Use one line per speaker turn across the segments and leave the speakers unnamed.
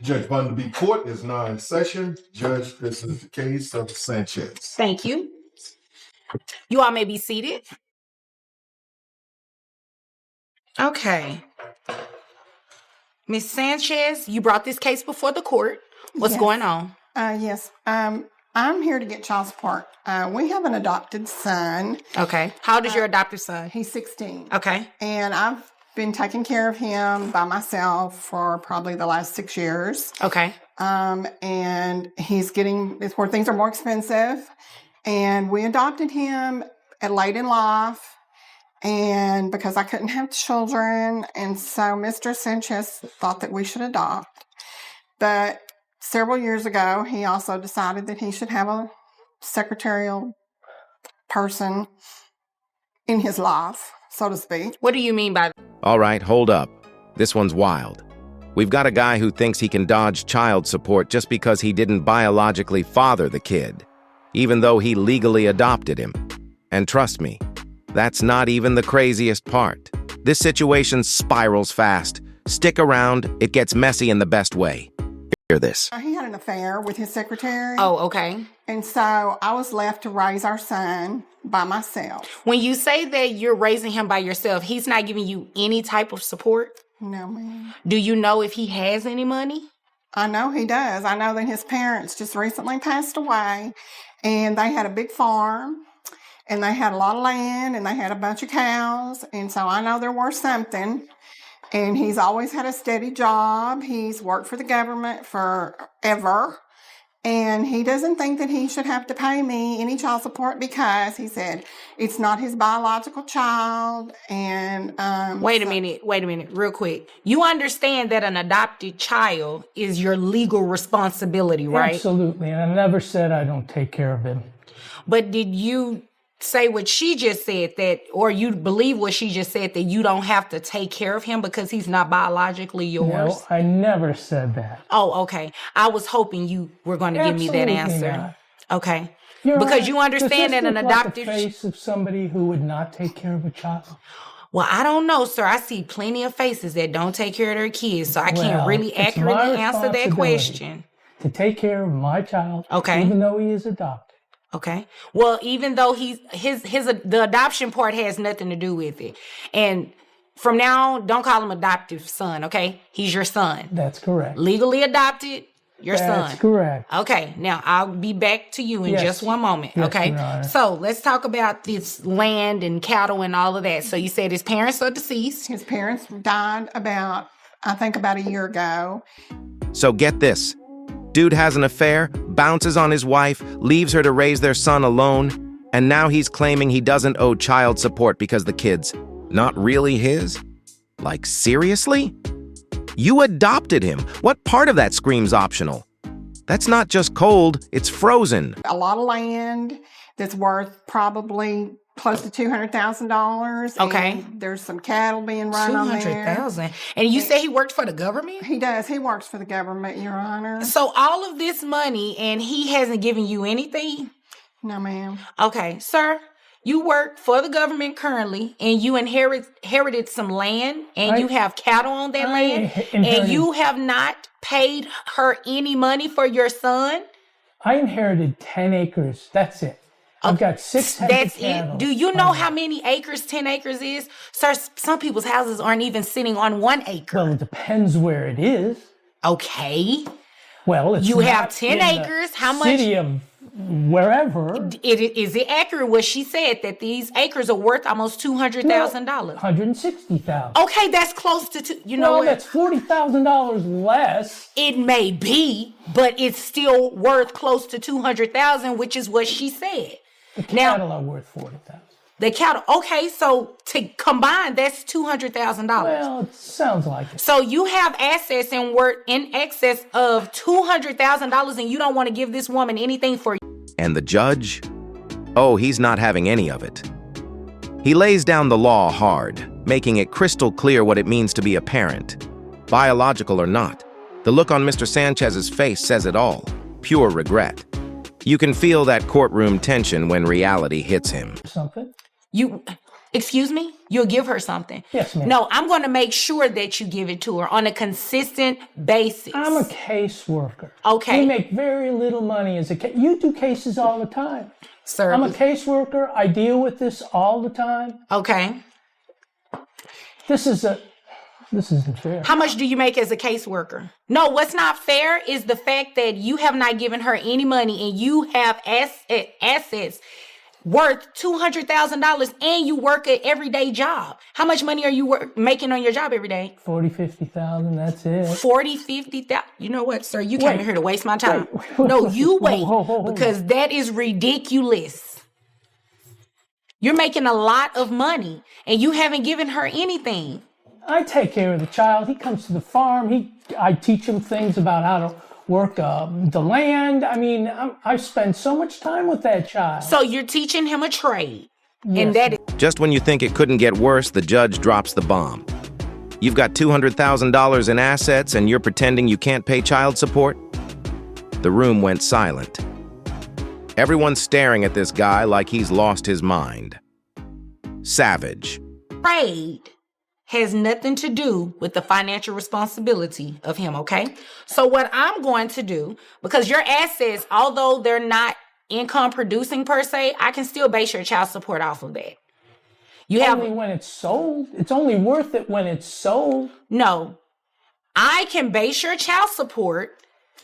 Judge Bundaby Court is now in session. Judge, this is the case of Sanchez.
Thank you. You all may be seated. Okay. Ms. Sanchez, you brought this case before the court. What's going on?
Yes. I'm here to get child support. We have an adopted son.
Okay. How old is your adopted son?
He's 16.
Okay.
And I've been taking care of him by myself for probably the last 6 years.
Okay.
And it's where things are more expensive. And we adopted him at late in life. And because I couldn't have children, and so Mr. Sanchez thought that we should adopt. But several years ago, he also decided that he should have a secretarial person in his life, so to speak.
What do you mean by that?
All right, hold up. This one's wild. We've got a guy who thinks he can dodge child support just because he didn't biologically father the kid, even though he legally adopted him. And trust me, that's not even the craziest part. This situation spirals fast. Stick around, it gets messy in the best way. Hear this.
He had an affair with his secretary.
Oh, okay.
And so I was left to raise our son by myself.
When you say that you're raising him by yourself, he's not giving you any type of support?
No, ma'am.
Do you know if he has any money?
I know he does. I know that his parents just recently passed away, and they had a big farm, and they had a lot of land, and they had a bunch of cows, and so I know they're worth something. And he's always had a steady job. He's worked for the government forever. And he doesn't think that he should have to pay me any child support because he said it's not his biological child. And
Wait a minute, real quick. You understand that an adopted child is your legal responsibility, right?
Absolutely. And I never said I don't take care of him.
But did you say what she just said, that, or you believe what she just said, that you don't have to take care of him because he's not biologically yours?
No, I never said that.
Oh, okay. I was hoping you were going to give me that answer.
Not.
Okay.
You're
because
right.
you understand that an adopted...
Like the face of somebody who would not take care of a child?
Well, I don't know, sir. I see plenty of faces that don't take care of their kids, so I can't really accurately answer that question.
To take care of my child,
okay,
even though he is adopted.
Okay. Well, even though the adoption part has nothing to do with it. And from now on, don't call him adoptive son, okay? He's your son.
That's correct.
Legally adopted, your son.
That's correct.
Okay. Now, I'll be back to you in just one moment,
yes,
okay?
Your Honor.
So, let's talk about this land and cattle and all of that. So, you said his parents are deceased.
His parents died about a year ago.
So get this. Dude has an affair, bounces on his wife, leaves her to raise their son alone, and now he's claiming he doesn't owe child support because the kid's not really his? Like, seriously? You adopted him. What part of that screams optional? That's not just cold, it's frozen.
A lot of land that's worth probably close to $200,000.
Okay.
There's some cattle being run on there.
$200,000. And you say he worked for the government?
He does. He works for the government, Your Honor.
So all of this money, and he hasn't given you anything?
No, ma'am.
Okay, sir, you work for the government currently, and you inherited some land, and you have cattle on that land, and you have not paid her any money for your son?
I inherited 10 acres. That's it. I've got 6 head of cattle.
Do you know how many acres 10 acres is? Sir, some people's houses aren't even sitting on 1 acre.
Well, it depends where it is.
Okay.
Well, it's
you have 10 acres. How much?
City of wherever.
Is it accurate what she said that these acres are worth almost $200,000?
$160,000.
Okay, that's close to you know what?
That's $40,000 less.
It may be, but it's still worth close to $200,000, which is what she said.
The cattle are worth $40,000.
The cattle. Okay, so to combine, that's $200,000.
Well, it sounds like it.
So you have assets and worth in excess of $200,000, and you don't want to give this woman anything for.
And the judge? Oh, he's not having any of it. He lays down the law hard, making it crystal clear what it means to be a parent, biological or not. The look on Mr. Sanchez's face says it all. Pure regret. You can feel that courtroom tension when reality hits him.
Something?
Excuse me? You'll give her something?
Yes, ma'am.
No, I'm going to make sure that you give it to her on a consistent basis.
I'm a caseworker.
Okay.
We make very little money as a case. You do cases all the time.
Sir.
I'm a caseworker. I deal with this all the time.
Okay.
This isn't fair.
How much do you make as a caseworker? No, what's not fair is the fact that you have not given her any money and you have assets worth $200,000 and you work an everyday job. How much money are you making on your job every day?
50,000, that's it.
50,000. You know what, sir? You came in here to waste my time. No, you wait, because that is ridiculous. You're making a lot of money and you haven't given her anything.
I take care of the child. He comes to the farm. I teach him things about how to work the land. I mean, I spend so much time with that child.
So you're teaching him a trade.
Yes,
and that is
Just when you think it couldn't get worse, the judge drops the bomb. You've got $200,000 in assets and you're pretending you can't pay child support? The room went silent. Everyone's staring at this guy like he's lost his mind. Savage.
trade has nothing to do with the financial responsibility of him, okay? So what I'm going to do, because your assets, although they're not income producing per se, I can still base your child support off of that. You have
Only when it's sold. It's only worth it when it's sold.
no. I can base your child support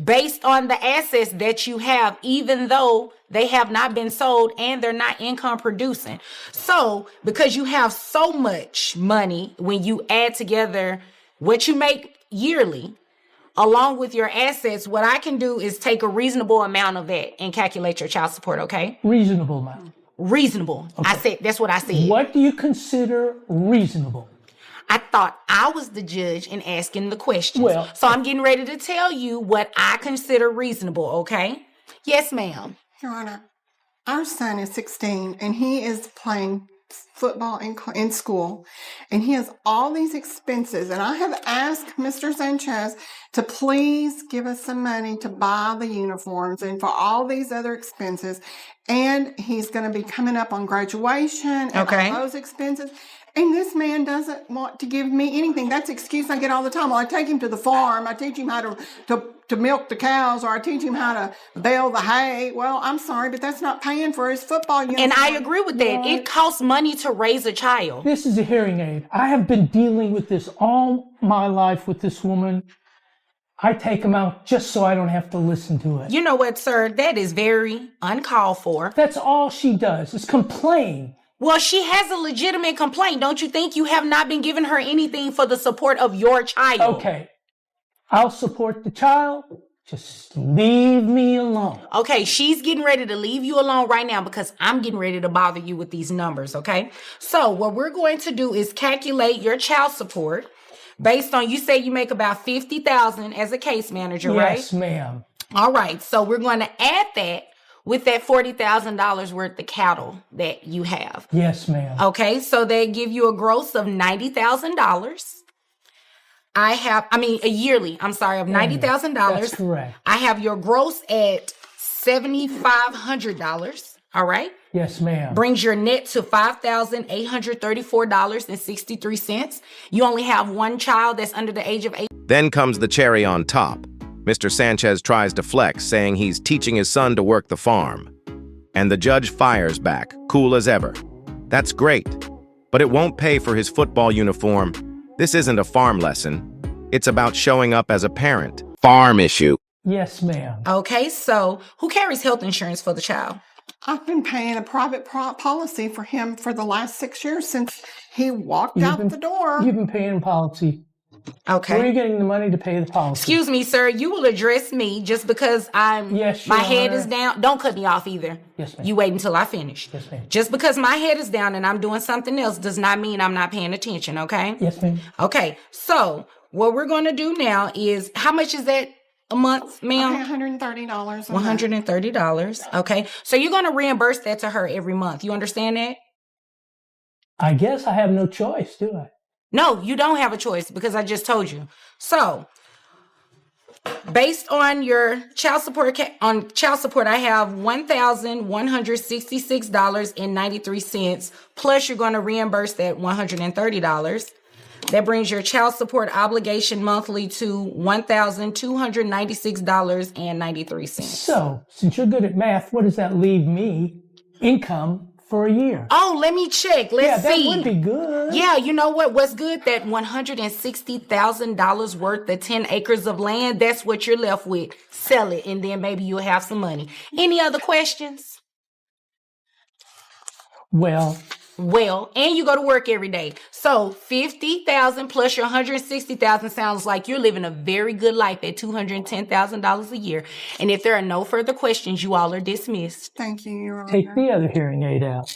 based on the assets that you have, even though they have not been sold and they're not income producing. So, because you have so much money, when you add together what you make yearly, along with your assets, what I can do is take a reasonable amount of that and calculate your child support, okay?
Reasonable amount.
Reasonable.
Okay.
I said, that's what I said.
What do you consider reasonable?
I thought I was the judge in asking the questions.
Well,
so I'm getting ready to tell you what I consider reasonable, okay? Yes, ma'am.
Your Honor, our son is 16 and he is playing football in school, and he has all these expenses, and I have asked Mr. Sanchez to please give us some money to buy the uniforms and for all these other expenses, and he's going to be coming up on graduation and
Okay.
all those expenses. And this man doesn't want to give me anything. That's the excuse I get all the time. Well, I take him to the farm. I teach him how to milk the cows, or I teach him how to bale the hay. Well, I'm sorry, but that's not paying for his football uniform.
And I agree with that. It costs money to raise a child.
This is a hearing aid. I have been dealing with this all my life with this woman. I take them out just so I don't have to listen to it.
You know what, sir? That is very uncalled for.
That's all she does is complain.
Well, she has a legitimate complaint. Don't you think you have not been giving her anything for the support of your child?
Okay, I'll support the child. Just leave me alone.
Okay, she's getting ready to leave you alone right now because I'm getting ready to bother you with these numbers, okay? So what we're going to do is calculate your child support based on, you say you make about $50,000 as a case manager, right?
Yes, ma'am.
All right, so we're going to add that with that $40,000 worth of cattle that you have.
Yes, ma'am.
Okay, so they give you a gross of $90,000. A yearly, of $90,000.
That's correct.
I have your gross at $7,500. All right.
Yes, ma'am.
Brings your net to $5,834.63. You only have one child that's under the age of 8.
Then comes the cherry on top. Mr. Sanchez tries to flex, saying he's teaching his son to work the farm. And the judge fires back, cool as ever. That's great, but it won't pay for his football uniform. This isn't a farm lesson. It's about showing up as a parent. Farm issue.
Yes, ma'am.
Okay, so who carries health insurance for the child?
I've been paying a private policy for him for the last 6 years since he walked out the door.
You've been paying policy.
Okay.
Where are you getting the money to pay the policy?
Excuse me, sir. You will address me just because
Yes, Your
my head
Honor.
is down. Don't cut me off either.
Yes, ma'am.
You wait until I finish.
Yes, ma'am.
Just because my head is down and I'm doing something else does not mean I'm not paying attention, okay?
Yes, ma'am.
Okay, so what we're going to do now is, how much is that a month, ma'am?
I pay $130 a month.
$130. Okay, so you're going to reimburse that to her every month. You understand that?
I guess I have no choice, do I?
No, you don't have a choice because I just told you. So Based on your child support, I have $1,166.93. Plus, you're going to reimburse that $130. That brings your child support obligation monthly to $1,296.93.
So, since you're good at math, what does that leave me income for a year?
Oh, let me check. Let's see.
That would be good.
Yeah, you know what? What's good? That $160,000 worth of 10 acres of land, that's what you're left with. Sell it, and then maybe you'll have some money. Any other questions?
Well,
and you go to work every day. So $50,000 plus your $160,000 sounds like you're living a very good life at $210,000 a year. And if there are no further questions, you all are dismissed.
Thank you, Your Honor.
take the other hearing aid out.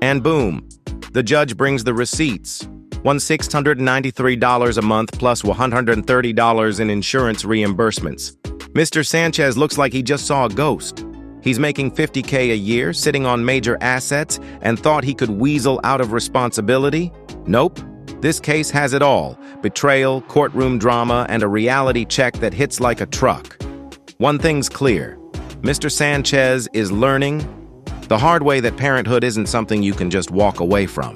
And boom, the judge brings the receipts. $1,693 a month plus $130 in insurance reimbursements. Mr. Sanchez looks like he just saw a ghost. He's making $50K a year, sitting on major assets, and thought he could weasel out of responsibility? Nope. This case has it all: betrayal, courtroom drama, and a reality check that hits like a truck. One thing's clear: Mr. Sanchez is learning the hard way that parenthood isn't something you can just walk away from.